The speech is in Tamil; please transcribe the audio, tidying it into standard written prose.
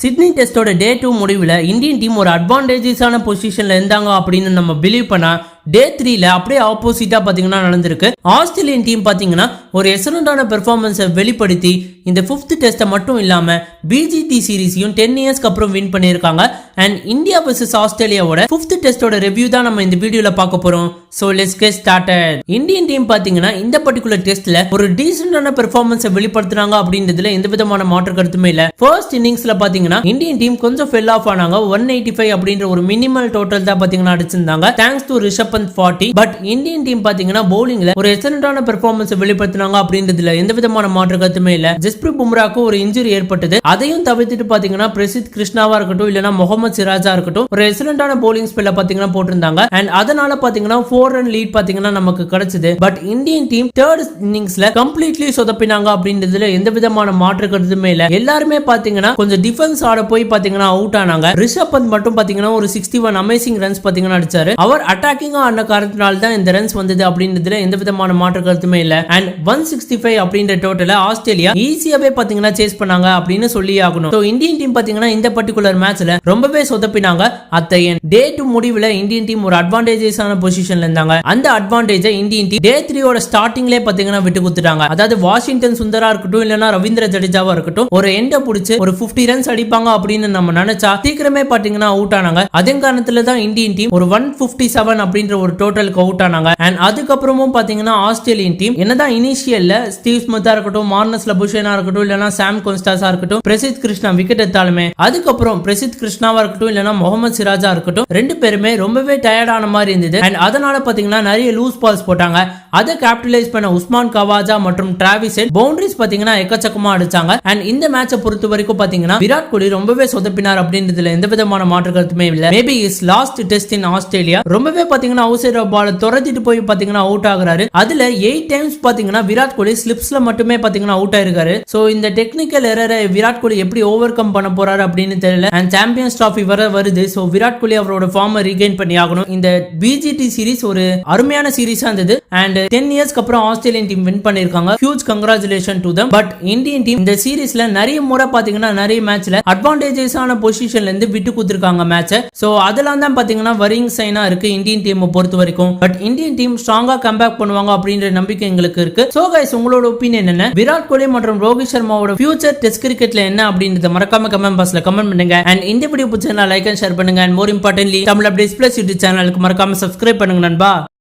சிட்னி டெஸ்டோட டே 2 முடிவில் இந்தியன் டீம் ஒரு அட்வான்டேஜஸான பொசிஷன்ல இருந்தாங்க அப்படின்னு நம்ம பிலீவ் பண்ணா டே 3ல அப்படியே ஆப்போசிட்டா பாத்தீங்கன்னா நடந்திருக்கு. ஆஸ்திரேலியன் டீம் பாத்தீங்கன்னா ஒரு எக்ஸலண்டான பெர்ஃபார்மன்ஸை வெளிப்படுத்தி இந்த 5th டெஸ்ட்டை மட்டும் இல்லாம பிஜிடி சீரீஸையும் 10 இயர்ஸ்க்கு அப்புறம் வின் பண்ணியிருக்காங்க. அண்ட் இந்தியா வர்சஸ் ஆஸ்திரேலியாவோட 5th டெஸ்டோட ரிவ்யூ தான் நம்ம இந்த வீடியோல பார்க்க போறோம். So let's get started. Indian team பாத்தீங்கன்னா இந்த பர்டிகுலர் டெஸ்ட்ல ஒரு டீசென்டான பெர்ஃபார்மன்ஸை வெளிப்படுத்துறாங்க அப்படின்றதுல எந்த விதமான மாற்று கருத்துமே இல்ல. ஃபர்ஸ்ட் இன்னிங்ஸ்ல பாத்தீங்கன்னா இந்தியன் டீம் கொஞ்சம் ஃபெல் ஆஃப் ஆனாங்க. 185 அப்படின்ற ஒரு மினிமல் டோட்டல் தான் பாத்தீங்கன்னா அடிச்சிருந்தாங்க. Thanks to Rishabh Pant 40. But Indian team பாத்தீங்கன்னா பவுலிங்ல ஒரு எக்ஸலண்டான பெர்ஃபார்மன்ஸ் வெளிப்படுத்தினாங்க அப்படின்றதுல எந்த விதமான மாற்று கருத்துமே இல்ல. ஜஸ்பிரீத் பும்ராக்கு ஒரு இன்ஜுரி ஏற்பட்டது. அதையும் தவிர்த்துட்டு பாத்தீங்கன்னா பிரசித் கிருஷ்ணாவா இருக்கட்டும் இல்லனா முகமது சிராஜா இருக்கட்டும் ஒரு எக்ஸலண்டான பவுலிங் ஸ்பெல்ல பாத்தீங்கன்னா போட்டிருந்தாங்க. அண்ட் அதனால பாத்தீங்கன்னா 4 ரன் லீட் பாத்தீங்கன்னா நமக்கு கிடைச்சது. பட் இந்தியன் டீம் தேர்ட் இன்னிங்ஸ்ல கம்ப்ளீட்லி சொதப்பினாங்க அப்படின்றதுல எந்த விதமான மாற்று கருத்துமே இல்ல. எல்லாருமே பாத்தீங்கன்னா கொஞ்சம் டிஃபென்ஸ் ஆட போய் பாத்தீங்கன்னா அவுட் ஆனாங்க. ரிஷப் பந்த் மட்டும் பாத்தீங்கன்னா ஒரு 61 அமேசிங் ரன்ஸ் பாத்தீங்கன்னா அடிச்சாரு. அவர் அட்டாக்கிங்கா ஆன காரணத்தினால தான் இந்த ரன்ஸ் வந்தது அப்படின்றதுல எந்த விதமான மாற்று கருத்துமே இல்ல. அண்ட் 165 அப்படின்ற டோட்டல ஆஸ்திரேலியா ஈஸியாவே பாத்தீங்கன்னா சேஸ் பண்ணாங்க அப்படின்னு சொல்லி ஆகணும். சோ இந்தியன் டீம் பாத்தீங்கன்னா இந்த பர்టిక్యులர் மேட்ச்ல ரொம்பவே சொதப்பினாங்க. அத்தையன் டே 2 முடிவுல இந்தியன் டீம் ஒரு அட்வான்டேஜஸான பொசிஷன்ல இருந்தாங்க. அந்த அட்வான்டேஜை இந்தியன் டீம் டே 3 ஓட ஸ்டார்டிங்லயே பாத்தீங்கன்னா விட்டு கொடுத்துட்டாங்க. அதாவது வாஷிங்டன் சுந்தரா இருக்கட்டும் இல்லனா ரவீந்திர ஜடேஜாவா இருக்கட்டும் ஒரு எண்ட புடிச்சு ஒரு 50 ரன்ஸ் அடிப்பாங்க அப்படின்னு நம்ம நினைச்சா சீக்கிரமே பாத்தீங்கன்னா அவுட் ஆனாங்க. அதே காரணத்துல தான் இந்தியன் டீம் ஒரு 157 அப்படின்ற ஒரு டோட்டலுக்கு அவுட் ஆனாங்க. அண்ட் அதுக்கப்புறமும் பாத்தீங்கன்னா ஆஸ்திரேலியன் டீம் என்னதான் இனிஷியல்ல ஸ்டீவ் ஸ்மித்தா இருக்கட்டும் மார்னஸ் லபுஷேனா இருக்கட்டும் இல்லனா சாம் கொன்ஸ்டாஸா இருக்கட்டும் பிரசித் கிருஷ்ணா விக்கெட் எடுத்தாலுமே அதுக்கப்புறம் பிரசித் கிருஷ்ணாவா இருக்கட்டும் இல்லனா முகமது சிராஜா இருக்கட்டும் ரெண்டு பேருமே ரொம்பவே டயர்ட் ஆன மாதிரி இருந்தது. அண்ட் அதனால பாத்தீங்கன்னா நிறைய லூஸ் பால்ஸ் போட்டாங்க. அதை கேபிட்டலைஸ் பண்ண உஸ்மான் கவாஜா மற்றும் டிராவிஸ் ஹெட் பவுண்டரிஸ் பாத்தீங்கன்னா எக்கச்சக்கமா அடிச்சாங்க. அண்ட் இந்த மேட்சை பொறுத்த வரைக்கும் பாத்தீங்கன்னா விராட் கோலி ரொம்பவே சொதப்பினார் அப்படின்றதுல எந்த விதமான மாற்று கருத்துமே இல்ல. Maybe is last test in Australia. ரொம்பவே பாத்தீங்கன்னா அவுட் பால் துரத்திட்டு போய் பாத்தீங்கன்னா அவுட் ஆகுறாரு. அதுல 8 டைம்ஸ் பாத்தீங்கன்னா விராட் கோலி ஸ்லிப்ஸ்ல மட்டுமே பாத்தீங்கன்னா அவுட் ஆயிருக்காரு. சோ இந்த டெக்னிக்கல் எரரை விராட் கோலி எப்படி ஓவர் கம் பண்ண போறாரு அப்படின்னு தெரியல. அண்ட் சாம்பியன்ஸ் டிராஃபி வர வருது. சோ விராட் கோலி அவரோட ஃபார்மை ரீகெயின் பண்ணி ஆகணும். இந்த பிஜிடி சீரிஸ் ஒரு அருமையான சீரிஸா இருந்தது. அண்ட் 10 இயர்ஸ்க்கு அப்புறம் ஆஸ்திரேலியன் டீம் வின் பண்ணிருக்காங்க. Huge congratulation to them. But Indian team இந்த சீரிஸ்ல நிறைய முறை பாத்தீங்கன்னா நிறைய மேட்ச்ல அட்வான்டேஜஸான பொசிஷன்ல இருந்து விட்டு கொடுத்திருக்காங்க மேட்சை. சோ அதெல்லாம் தான் பாத்தீங்கன்னா வரிங் சைனா இருக்கு இந்தியன் டீம் பொறுத்த வரைக்கும். பட் இந்தியன் டீம் ஸ்ட்ராங்கா கம்பேக் பண்ணுவாங்க அப்படின்ற நம்பிக்கை எங்களுக்கு இருக்கு. சோ கைஸ் உங்களோட ஒப்பீனியன் என்ன? விராட் கோலி மற்றும் ரோஹித் சர்மாவோட ஃபியூச்சர் டெஸ்ட் கிரிக்கெட்ல என்ன அப்படின்றத மறக்காம கமெண்ட் பாக்ஸ்ல கமெண்ட் பண்ணுங்க. அண்ட் இந்த வீடியோ பிடிச்சா லைக் அண்ட் ஷேர் பண்ணுங்க. And more importantly Tamil updates plus YouTube சேனலுக்கு மறக்காம சப்ஸ்கிரைப் பண்ணுங்க நண்பா.